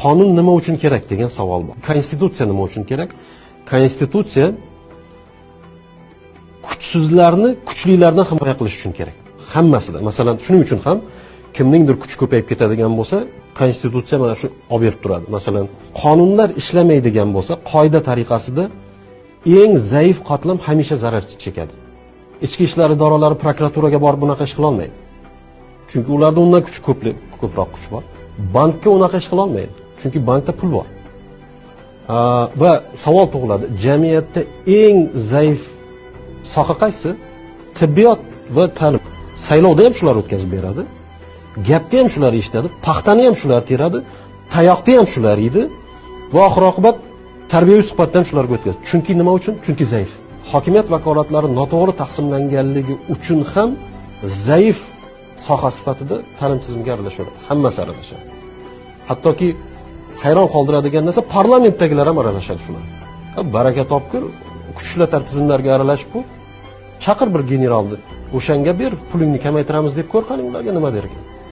qonun nima uchun kerak degan savol bor. Konstitutsiya nima uchun kerak? Konstitutsiya kuchsizlarni kuchlilardan himoya qilish uchun kerak. Hammasida. Masalan, shuning uchun ham kimningdir kuchi ko'payib ketadigan bo'lsa, konstitutsiya mana shu olib berib turadi. Masalan, qonunlar ishlamaydigan bo'lsa, qoida tariqasida eng zaif qatlam hamisha zarar chekadi. Ichki ishlar idoralari prokuraturaga borib bunaqa ish qila olmaydi. Chunki ularda undan ko'proq kuch bor. Bankka unaqa ish qila olmaydi. Chunki bankda pul bor. Va savol tug'iladi, jamiyatda eng zaif soha qaysi? Tibbiyot va ta'lim. Saylovda ham shular o'tkazib beradi. Gapda ham shular eshitadi, paxtani ham shular teradi, tayoqda ham shular yeydi va oxir-oqibat tarbiyaviy suhbatda ham shularga o'tkazadi. Chunki nima uchun? Chunki zaif. Hokimiyat vakolatlari noto'g'ri taqsimlanganligi uchun ham zaif soha sifatida ta'lim tizimiga aralashadi. Hammasi aralashadi. Hattoki hayron qoldiradigan narsa parlamentdagilar ham aralashadi shular. Baraka topkur, kuchlatar tizimlarga aralashib ko'r. Chaqir bir generalni, o'shanga ber, pulingni kamaytiramiz deb ko'r, qani ularga nima der ekan.